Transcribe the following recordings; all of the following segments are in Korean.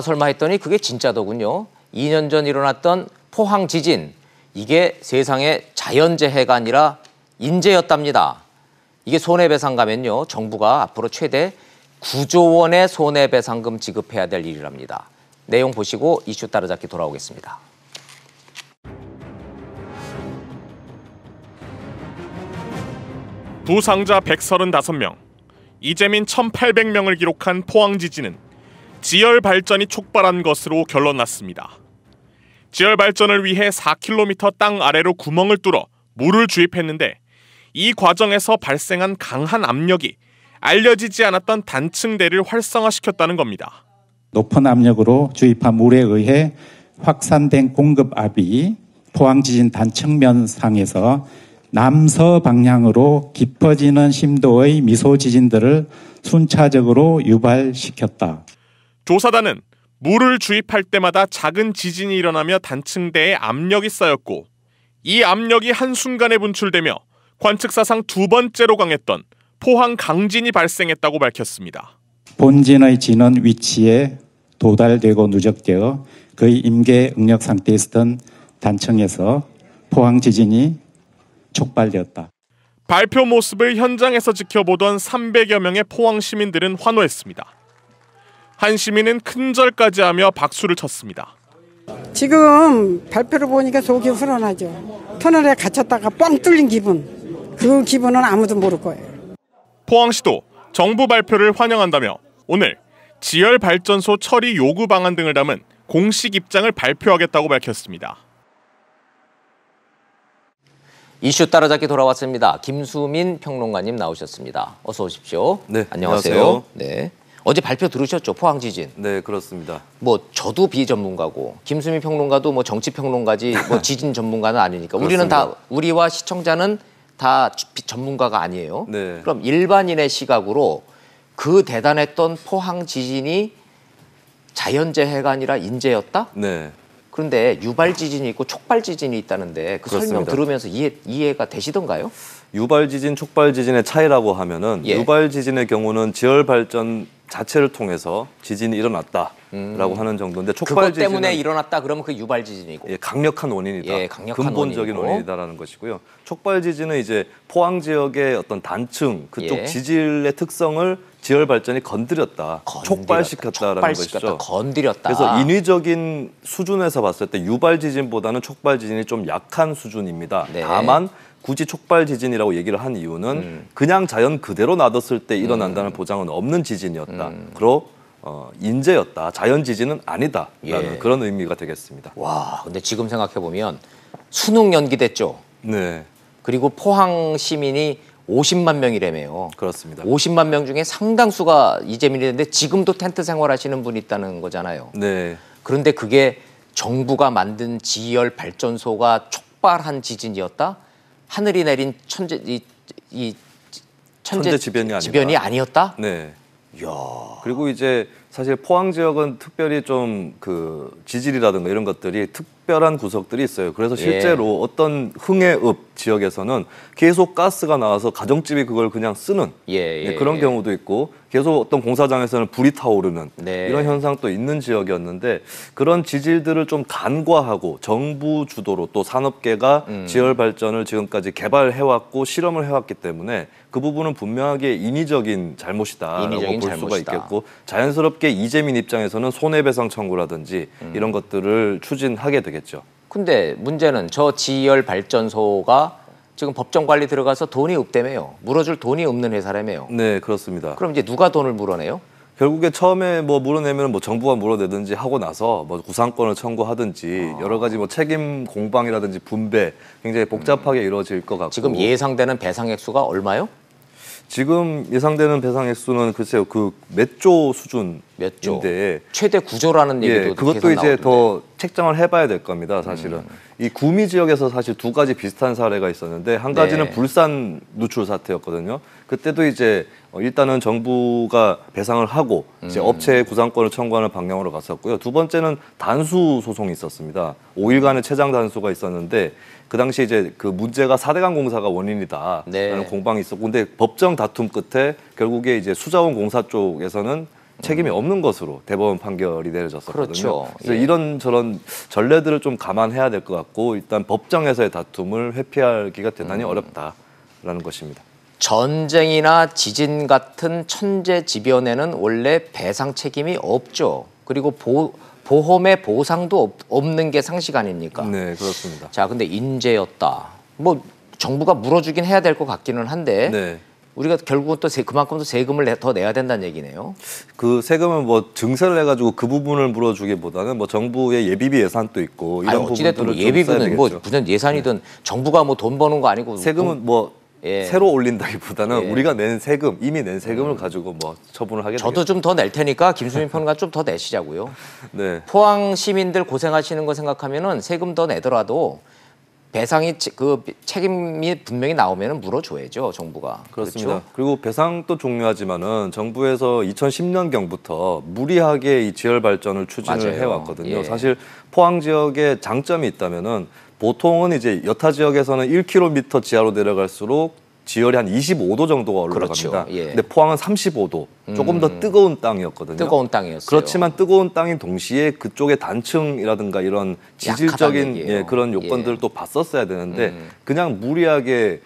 설마 했더니 그게 진짜더군요. 2년 전 일어났던 포항 지진, 이게 세상에 자연재해가 아니라 인재였답니다. 이게 손해배상 가면요, 정부가 앞으로 최대 9조 원의 손해배상금 지급해야 될 일이랍니다. 내용 보시고 이슈 따라잡기 돌아오겠습니다. 부상자 135명, 이재민 1,800명을 기록한 포항 지진은 지열 발전이 촉발한 것으로 결론났습니다. 지열 발전을 위해 4km 땅 아래로 구멍을 뚫어 물을 주입했는데 이 과정에서 발생한 강한 압력이 알려지지 않았던 단층대를 활성화시켰다는 겁니다. 높은 압력으로 주입한 물에 의해 확산된 공급압이 포항 지진 단층면상에서 남서 방향으로 깊어지는 심도의 미소 지진들을 순차적으로 유발시켰다. 조사단은 물을 주입할 때마다 작은 지진이 일어나며 단층대에 압력이 쌓였고 이 압력이 한순간에 분출되며 관측사상 두 번째로 강했던 포항 강진이 발생했다고 밝혔습니다. 본진의 진원 위치에 도달되고 누적되어 거의 임계 응력 상태에 있었던 단층에서 포항 지진이 촉발되었다. 발표 모습을 현장에서 지켜보던 300여 명의 포항 시민들은 환호했습니다. 한 시민은 큰절까지 하며 박수를 쳤습니다. 지금 발표를 보니까 속이 후련하죠. 터널에 갇혔다가 뻥 뚫린 기분. 그 기분은 아무도 모를 거예요. 포항시도 정부 발표를 환영한다며 오늘 지열 발전소 처리 요구 방안 등을 담은 공식 입장을 발표하겠다고 밝혔습니다. 이슈 따라잡기 돌아왔습니다. 김수민 평론가님 나오셨습니다. 어서 오십시오. 네, 안녕하세요. 안녕하세요. 네. 어제 발표 들으셨죠? 포항 지진. 네, 그렇습니다. 뭐 저도 비전문가고 김수민 평론가도 뭐 정치 평론가지 뭐 지진 전문가는 아니니까 우리는 다 우리와 시청자는 다 전문가가 아니에요. 네. 그럼 일반인의 시각으로 그 대단했던 포항 지진이 자연재해가 아니라 인재였다? 네. 그런데 유발 지진이 있고 촉발 지진이 있다는데 그 설명 그렇습니다. 들으면서 이해가 되시던가요? 유발 지진, 촉발 지진의 차이라고 하면은 예. 유발 지진의 경우는 지열 발전 자체를 통해서 지진이 일어났다라고 하는 정도인데 촉발 그것 지진은 때문에 일어났다 그러면 그 유발 지진이고. 예, 강력한 원인이다. 예, 강력한 근본적인 원인이고. 원인이다라는 것이고요. 촉발 지진은 이제 포항 지역의 어떤 단층 그쪽 예. 지질의 특성을 지열 발전이 건드렸다, 촉발시켰다라는 것이죠. 건드렸다. 그래서 인위적인 수준에서 봤을 때 유발 지진보다는 촉발 지진이 좀 약한 수준입니다. 네. 다만 굳이 촉발 지진이라고 얘기를 한 이유는 그냥 자연 그대로 놔뒀을 때 일어난다는 보장은 없는 지진이었다. 그러 인재였다. 자연 지진은 아니다라는 예. 그런 의미가 되겠습니다. 와, 근데 지금 생각해 보면 수능 연기됐죠. 네, 그리고 포항 시민이 50만 명이라며요. 그렇습니다. 50만 명 중에 상당수가 이재민인데 지금도 텐트 생활하시는 분이 있다는 거잖아요. 네, 그런데 그게 정부가 만든 지열 발전소가 촉발한 지진이었다? 하늘이 내린 천재지변이 아니었다? 네. 이야. 그리고 이제 사실 포항 지역은 특별히 좀 그 지질이라든가 이런 것들이 특별한 구석들이 있어요. 그래서 실제로 어떤 흥해읍 지역에서는 계속 가스가 나와서 가정집이 그걸 그냥 쓰는 그런 경우도 있고 계속 어떤 공사장에서는 불이 타오르는 이런 현상도 있는 지역이었는데 그런 지질들을 좀 간과하고 정부 주도로 또 산업계가 지열 발전을 지금까지 개발해왔고 실험을 해왔기 때문에 그 부분은 분명하게 인위적인 잘못이다라고 볼 수가 있겠고 자연스럽게 이재민 입장에서는 손해배상 청구라든지 이런 것들을 추진하게 되겠죠. 근데 문제는 저 지열 발전소가 지금 법정 관리 들어가서 돈이 없다며요. 물어줄 돈이 없는 회사라며요. 네, 그렇습니다. 그럼 이제 누가 돈을 물어내요? 결국에 처음에 뭐 물어내면 뭐 정부가 물어내든지 하고 나서 뭐 구상권을 청구하든지 여러 가지 뭐 책임 공방이라든지 분배 굉장히 복잡하게 이루어질 것 같고 지금 예상되는 배상 액수가 얼마요? 지금 예상되는 배상 액수는 글쎄요 그 몇 조 수준인데 몇 조? 최대 9조라는 얘기도 그것도 이제 더 책정을 해봐야 될 겁니다. 사실은 이 구미 지역에서 사실 두 가지 비슷한 사례가 있었는데 한 가지는 불산 누출 사태였거든요. 그때도 이제 일단은 정부가 배상을 하고 이제 업체의 구상권을 청구하는 방향으로 갔었고요. 두 번째는 단수 소송이 있었습니다. 5일간의 최장 단수가 있었는데 그 당시 이제 그 문제가 4대강 공사가 원인이다라는 공방이 있었고 근데 법정 다툼 끝에 결국에 이제 수자원 공사 쪽에서는 책임이 없는 것으로 대법원 판결이 내려졌었거든요. 그렇죠. 그래서 예. 이런 저런 전례들을 좀 감안해야 될 것 같고 일단 법정에서의 다툼을 회피하기가 대단히 어렵다라는 것입니다. 전쟁이나 지진 같은 천재지변에는 원래 배상 책임이 없죠. 그리고 보험의 보상도 없는 게 상식 아닙니까? 네, 그렇습니다. 자, 근데 인재였다. 뭐 정부가 물어주긴 해야 될 것 같기는 한데 네. 우리가 결국은 또 그만큼 더 세금을 더 내야 된다는 얘기네요. 그 세금은 뭐 증세를 해가지고 그 부분을 물어주기보다는 뭐 정부의 예비비 예산도 있고 이런 어찌됐든 뭐 부분들을 좀 써야 예비비는 뭐 되겠죠. 무슨 예산이든 정부가 뭐 돈 버는 거 아니고 세금은 뭐 예. 새로 올린다기보다는 예. 우리가 낸 세금 이미 낸 세금을 가지고 뭐 처분을 하게 저도 좀 더 낼 테니까 김수민 평론가 좀 더 내시자고요. 네. 포항 시민들 고생하시는 거 생각하면은 세금 더 내더라도 배상이 그 책임이 분명히 나오면은 물어줘야죠 정부가. 그렇습니다. 그렇죠? 그리고 배상도 중요하지만은 정부에서 2010년경부터 무리하게 이 지열 발전을 추진을 맞아요. 해왔거든요. 예. 사실 포항 지역에 장점이 있다면은 보통은 이제 여타 지역에서는 1km 지하로 내려갈수록 지열이 한 25도 정도가 올라갑니다. 그렇죠. 예. 근데 포항은 35도, 조금 더 뜨거운 땅이었거든요. 뜨거운 땅이었어요. 그렇지만 뜨거운 땅인 동시에 그쪽의 단층이라든가 이런 지질적인 약하다는 얘기예요. 그런 요건들을 또 봤었어야 되는데 그냥 무리하게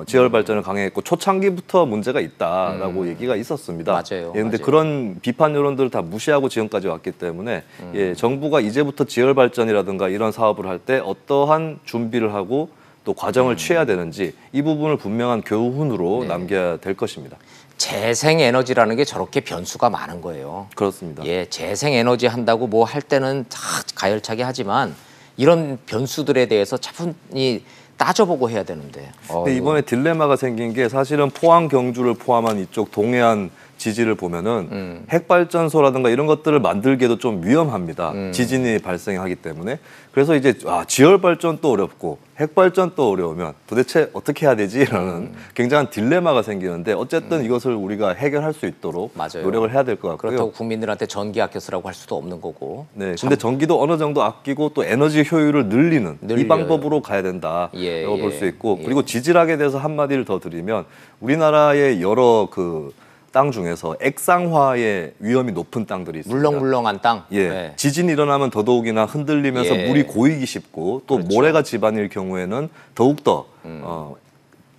지열 발전을 강행했고 초창기부터 문제가 있다라고 얘기가 있었습니다. 맞아요. 그런데 맞아요. 그런 비판 여론들을 다 무시하고 지금까지 왔기 때문에 예, 정부가 이제부터 지열 발전이라든가 이런 사업을 할 때 어떠한 준비를 하고 또 과정을 취해야 되는지 이 부분을 분명한 교훈으로 남겨야 될 것입니다. 재생 에너지라는 게 저렇게 변수가 많은 거예요. 그렇습니다. 예, 재생 에너지 한다고 뭐 할 때는 다 가열차게 하지만 이런 변수들에 대해서 차분히 따져보고 해야 되는데. 근데 이번에 딜레마가 생긴 게 사실은 포항 경주를 포함한 이쪽 동해안 지지를 보면은 핵발전소라든가 이런 것들을 만들기도 좀 위험합니다. 지진이 발생하기 때문에. 그래서 이제 지열 발전도 어렵고 핵발전도 어려우면 도대체 어떻게 해야 되지라는 굉장한 딜레마가 생기는데 어쨌든 이것을 우리가 해결할 수 있도록 맞아요. 노력을 해야 될 것 같고요. 그렇다고 국민들한테 전기 아껴 쓰라고 할 수도 없는 거고. 네, 근데 전기도 어느 정도 아끼고 또 에너지 효율을 늘리는 이 늘려요. 방법으로 가야 된다라고 예, 볼 수 있고 예. 그리고 지질학에 대해서 한마디를 더 드리면 우리나라의 여러 그 땅 중에서 액상화의 위험이 높은 땅들이 있습니다. 물렁물렁한 땅. 예, 네. 지진이 일어나면 더더욱이나 흔들리면서 예. 물이 고이기 쉽고 또 그렇죠. 모래가 지반일 경우에는 더욱더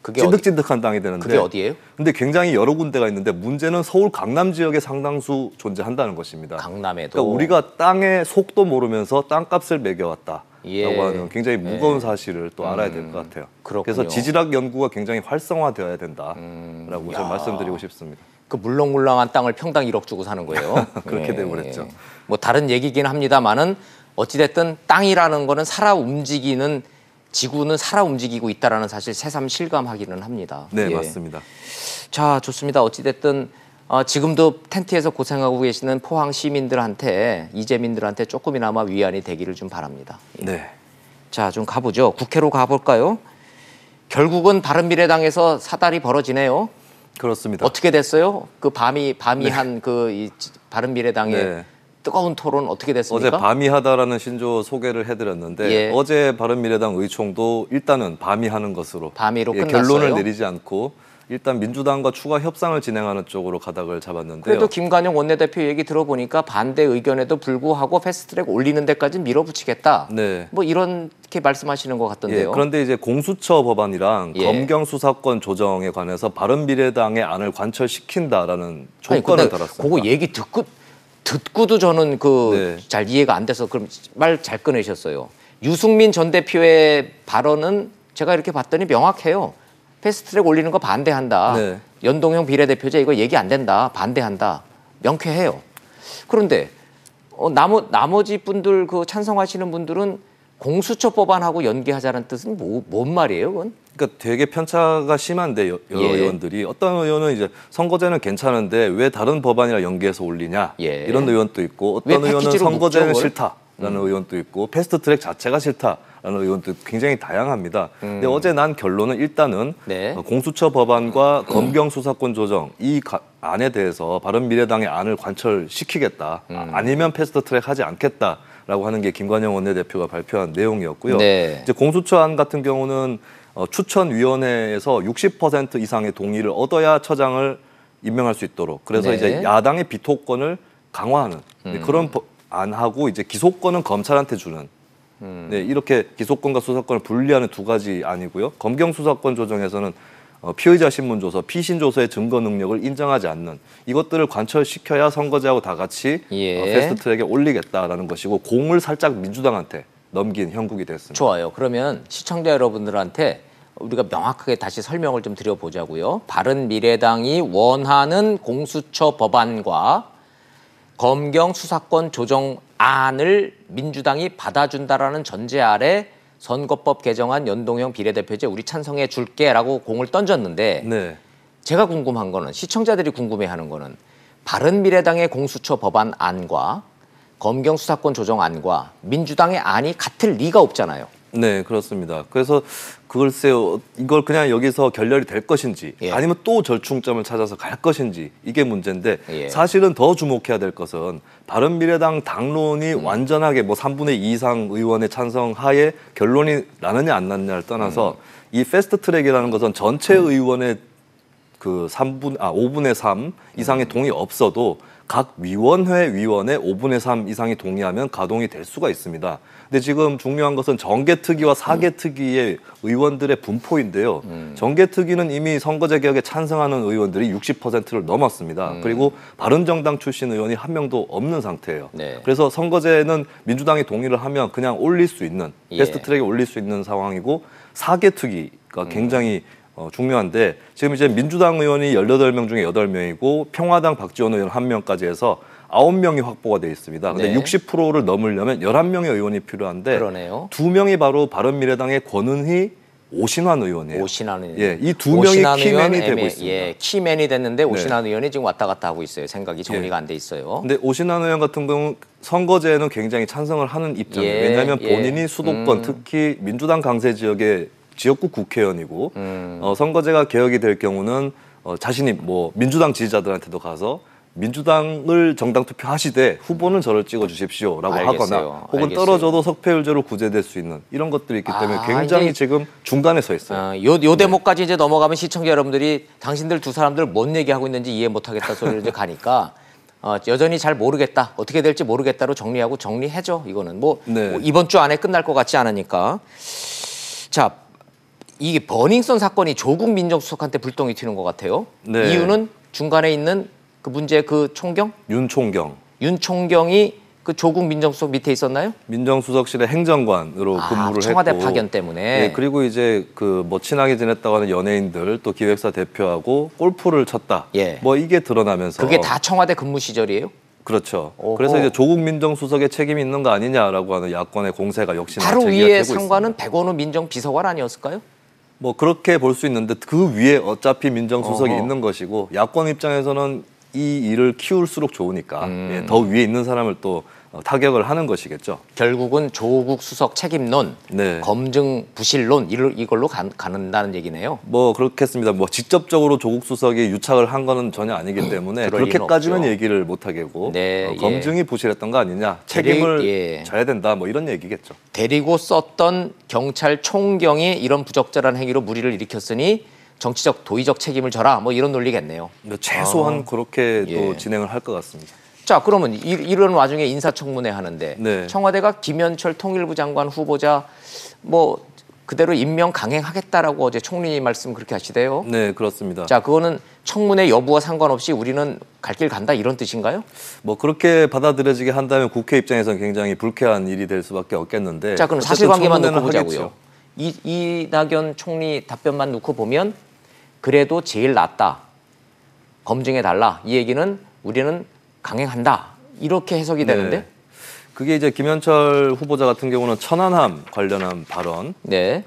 그게 찐득찐득한 땅이 되는데 그게 어디예요? 근데 굉장히 여러 군데가 있는데 문제는 서울 강남 지역에 상당수 존재한다는 것입니다. 강남에도. 그러니까 우리가 땅의 속도 모르면서 땅값을 매겨왔다. 예. 라고 하는 굉장히 무거운 사실을 또 알아야 될 것 같아요. 그렇군요. 그래서 지질학 연구가 굉장히 활성화되어야 된다라고 좀 말씀드리고 싶습니다. 그 물렁물렁한 땅을 평당 1억 주고 사는 거예요. 그렇게 돼버렸죠. 뭐 다른 얘기긴 합니다만은 어찌됐든 땅이라는 거는 살아 움직이는 지구는 살아 움직이고 있다라는 사실 새삼 실감하기는 합니다. 네, 예. 맞습니다. 자, 좋습니다. 어찌됐든 지금도 텐트에서 고생하고 계시는 포항 시민들한테 이재민들한테 조금이나마 위안이 되기를 좀 바랍니다. 예. 네. 자, 좀 가보죠. 국회로 가볼까요? 결국은 바른미래당에서 사달이 벌어지네요. 그렇습니다. 어떻게 됐어요? 그 밤이한 그 바른미래당의 네. 뜨거운 토론 어떻게 됐습니까? 어제 밤이하다라는 신조 소개를 해드렸는데 예. 어제 바른미래당 의총도 일단은 밤이하는 것으로 밤이로 끝났어요? 결론을 내리지 않고 일단 민주당과 추가 협상을 진행하는 쪽으로 가닥을 잡았는데요. 그래도 김관영 원내대표 얘기 들어보니까 반대 의견에도 불구하고 패스트트랙 올리는 데까지 밀어붙이겠다. 네. 뭐 이렇게 말씀하시는 것 예, 같던데요. 그런데 이제 공수처 법안이랑 예. 검경 수사권 조정에 관해서 바른미래당의 안을 관철시킨다라는 아니, 조건을 근데 달았습니다. 그거 얘기 듣고도 저는 그 네. 잘 이해가 안 돼서 그럼 말 잘 꺼내셨어요. 유승민 전 대표의 발언은 제가 이렇게 봤더니 명확해요. 패스트트랙 올리는 거 반대한다. 네. 연동형 비례대표제 이거 얘기 안 된다. 반대한다. 명쾌해요. 그런데 나머지 분들 그 찬성하시는 분들은 공수처 법안하고 연계하자는 뜻은 뭔 말이에요, 그건? 그러니까 되게 편차가 심한데 여러 예. 의원들이 어떤 의원은 이제 선거제는 괜찮은데 왜 다른 법안이랑 연계해서 올리냐 예. 이런 의원도 있고 왜 어떤 의원은 패키지로 선거제는 묶죠, 그걸? 싫다라는 의원도 있고 패스트트랙 자체가 싫다라는 의원도 굉장히 다양합니다. 근데 어제 난 결론은 일단은 네. 공수처 법안과 검경 수사권 조정 이 안에 대해서 바른미래당의 안을 관철시키겠다. 아니면 패스트트랙 하지 않겠다. 라고 하는 게 김관영 원내대표가 발표한 내용이었고요. 네. 이제 공수처안 같은 경우는 추천위원회에서 60% 이상의 동의를 얻어야 처장을 임명할 수 있도록 그래서 네. 이제 야당의 비토권을 강화하는 그런 안 하고 이제 기소권은 검찰한테 주는 네, 이렇게 기소권과 수사권을 분리하는 두 가지 안이고요. 검경 수사권 조정에서는 피의자 신문조서, 피신조서의 증거 능력을 인정하지 않는 이것들을 관철시켜야 선거제하고 다 같이 패스트트랙에 올리겠다라는 것이고 공을 살짝 민주당한테 넘긴 형국이 됐습니다. 좋아요. 그러면 시청자 여러분들한테 우리가 명확하게 다시 설명을 좀 드려보자고요. 바른미래당이 원하는 공수처 법안과 검경 수사권 조정안을 민주당이 받아준다라는 전제 아래 선거법 개정안 연동형 비례대표제 우리 찬성해 줄게라고 공을 던졌는데 네. 제가 궁금한 거는 시청자들이 궁금해하는 거는 바른미래당의 공수처 법안안과 검경 수사권 조정안과 민주당의 안이 같을 리가 없잖아요. 네, 그렇습니다. 그래서 글쎄요, 이걸 그냥 여기서 결렬이 될 것인지 아니면 또 절충점을 찾아서 갈 것인지 이게 문제인데 사실은 더 주목해야 될 것은 바른미래당 당론이 완전하게 뭐 3분의 2 이상 의원의 찬성 하에 결론이 나느냐 안 나느냐를 떠나서 이 패스트트랙이라는 것은 전체 의원의 그 5분의 3 이상의 동의 없어도 각 위원회 위원의 5분의 3 이상이 동의하면 가동이 될 수가 있습니다. 근데 지금 중요한 것은 정개특위와 사개특위의 의원들의 분포인데요. 정개특위는 이미 선거제 개혁에 찬성하는 의원들이 60%를 넘었습니다. 그리고 바른정당 출신 의원이 한 명도 없는 상태예요. 네. 그래서 선거제는 민주당이 동의를 하면 그냥 올릴 수 있는 패스트트랙에 올릴 수 있는 상황이고 사개특위가 굉장히 중요한데 지금 이제 민주당 의원이 18명 중에 8명이고 평화당 박지원 의원 1명까지 해서 9명이 확보가 돼 있습니다. 근데 60%를 넘으려면 11명의 의원이 필요한데 그러네요. 2명이 바로 바른미래당의 권은희, 오신환 의원이에요. 오신환 의원. 예, 이 두 명이 키맨이 되고 있습니다. 예, 키맨이 됐는데 오신환 의원이 지금 왔다 갔다 하고 있어요. 생각이 정리가 안 돼 있어요. 근데 오신환 의원 같은 경우는 선거제에는 굉장히 찬성을 하는 입장이에요. 왜냐하면 본인이 수도권 특히 민주당 강세 지역의 지역구 국회의원이고 선거제가 개혁이 될 경우는 자신이 뭐 민주당 지지자들한테도 가서 민주당을 정당 투표하시되 후보는 저를 찍어주십시오라고 하거나 혹은 떨어져도 석패율제로 구제될 수 있는 이런 것들이 있기 때문에 굉장히 지금 중간에 서 있어요. 요 대목까지 이제 넘어가면 시청자 여러분들이 당신들 두 사람들 뭔 얘기하고 있는지 이해 못하겠다 소리를 이제 가니까 여전히 잘 모르겠다. 어떻게 될지 모르겠다로 정리하고 정리해줘. 이거는 뭐 이번 주 안에 끝날 것 같지 않으니까. 자, 이게 버닝썬 사건이 조국 민정수석한테 불똥이 튀는 것 같아요. 네. 이유는 중간에 있는 그 문제 그 총경? 윤 총경이 그 조국 민정수석 밑에 있었나요? 민정수석실의 행정관으로 근무를 청와대 했고 파견 때문에. 네, 그리고 이제 그 뭐 친하게 지냈다고 하는 연예인들 또 기획사 대표하고 골프를 쳤다. 뭐 이게 드러나면서 그게 다 청와대 근무 시절이에요? 그렇죠. 오호. 그래서 이제 조국 민정수석의 책임이 있는 거 아니냐라고 하는 야권의 공세가 역시나 바로 제기가 위에 되고 상관은 있습니다. 백원우 민정비서관 아니었을까요? 뭐 그렇게 볼 수 있는데 그 위에 어차피 민정수석이 있는 것이고 야권 입장에서는 이 일을 키울수록 좋으니까 더 위에 있는 사람을 또 타격을 하는 것이겠죠. 결국은 조국 수석 책임론, 검증 부실론 이걸로 가는다는 얘기네요. 뭐 그렇겠습니다. 뭐 직접적으로 조국 수석이 유착을 한 거는 전혀 아니기 때문에 그렇게까지는 얘기를 못 하겠고 검증이 부실했던 거 아니냐, 책임을 져야 된다, 뭐 이런 얘기겠죠. 데리고 썼던 경찰 총경이 이런 부적절한 행위로 무리를 일으켰으니 정치적 도의적 책임을 져라, 뭐 이런 논리겠네요. 최소한 그렇게 또 진행을 할 것 같습니다. 자, 그러면 이런 와중에 인사청문회 하는데 청와대가 김현철 통일부 장관 후보자 뭐 그대로 임명 강행하겠다라고 어제 총리 말씀 그렇게 하시대요. 네, 그렇습니다. 자, 그거는 청문회 여부와 상관없이 우리는 갈 길 간다 이런 뜻인가요? 뭐 그렇게 받아들여지게 한다면 국회 입장에서는 굉장히 불쾌한 일이 될 수밖에 없겠는데. 자, 그럼 사실관계만 놓고 보자고요. 이낙연 총리 답변만 놓고 보면 그래도 제일 낫다. 검증해달라. 이 얘기는 우리는 강행한다. 이렇게 해석이 되는데. 그게 이제 김현철 후보자 같은 경우는 천안함 관련한 발언.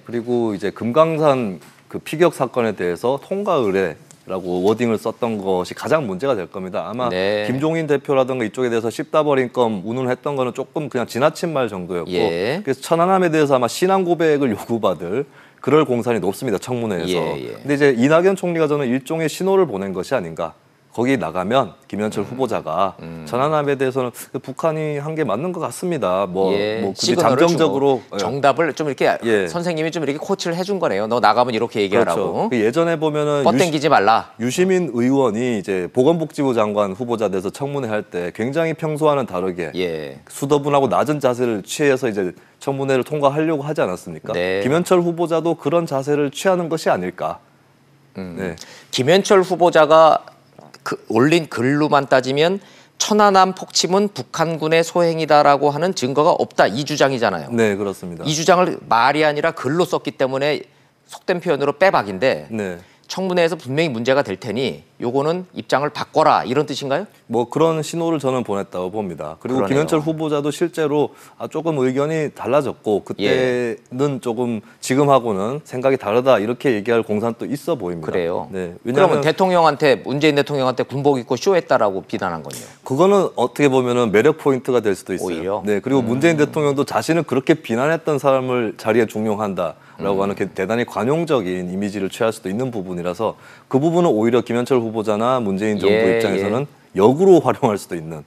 그리고 이제 금강산 그 피격 사건에 대해서 통과 의뢰라고 워딩을 썼던 것이 가장 문제가 될 겁니다. 아마 김종인 대표라든가 이쪽에 대해서 씹다 버린 껌 운운했던 거는 조금 그냥 지나친 말 정도였고 그래서 천안함에 대해서 아마 신앙 고백을 요구받을 그럴 공산이 높습니다. 청문회에서. 근데 이제 이낙연 총리가 저는 일종의 신호를 보낸 것이 아닌가. 거기 나가면 김현철 후보자가 전환함에 대해서는 북한이 한 게 맞는 것 같습니다. 뭐 굳이 시그널을 잠정적으로 주고 정답을 좀 이렇게 선생님이 좀 이렇게 코치를 해준 거네요. 너 나가면 이렇게 얘기하라고. 그렇죠. 예전에 보면은 뻗땡기지 말라. 유시민 의원이 이제 보건복지부 장관 후보자 돼서 청문회 할 때 굉장히 평소와는 다르게 수더분하고 낮은 자세를 취해서 이제 청문회를 통과하려고 하지 않았습니까? 네. 김현철 후보자도 그런 자세를 취하는 것이 아닐까. 네. 김현철 후보자가 올린 글로만 따지면 천안함 폭침은 북한군의 소행이다라고 하는 증거가 없다 이 주장이잖아요. 네, 그렇습니다. 이 주장을 말이 아니라 글로 썼기 때문에 속된 표현으로 빼박인데 네. 청문회에서 분명히 문제가 될 테니 요거는 입장을 바꿔라 이런 뜻인가요? 뭐 그런 신호를 저는 보냈다고 봅니다. 그리고 그러네요. 김현철 후보자도 실제로 조금 의견이 달라졌고 그때는 조금 지금하고는 생각이 다르다 이렇게 얘기할 공산도 있어 보입니다. 그래요. 네. 그러면 대통령한테 문재인 대통령한테 군복 입고 쇼했다라고 비난한 건요. 그거는 어떻게 보면은 매력 포인트가 될 수도 있어요. 오히려? 네. 그리고 문재인 대통령도 자신을 그렇게 비난했던 사람을 자리에 중용한다라고 하는 대단히 관용적인 이미지를 취할 수도 있는 부분이라서 그 부분은 오히려 김현철 후보자나 문재인 정부 입장에서는 역으로 활용할 수도 있는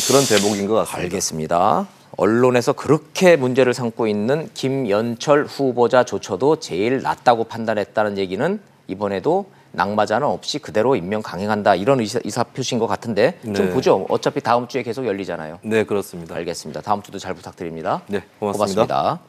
그런 대목인 것 같습니다. 알겠습니다. 언론에서 그렇게 문제를 삼고 있는 김연철 후보자조차도 제일 낫다고 판단했다는 얘기는 이번에도 낙마자는 없이 그대로 임명 강행한다 이런 의사표시인 것 같은데 좀 보죠. 어차피 다음 주에 계속 열리잖아요. 네, 그렇습니다. 알겠습니다. 다음 주도 잘 부탁드립니다. 네, 고맙습니다. 고맙습니다.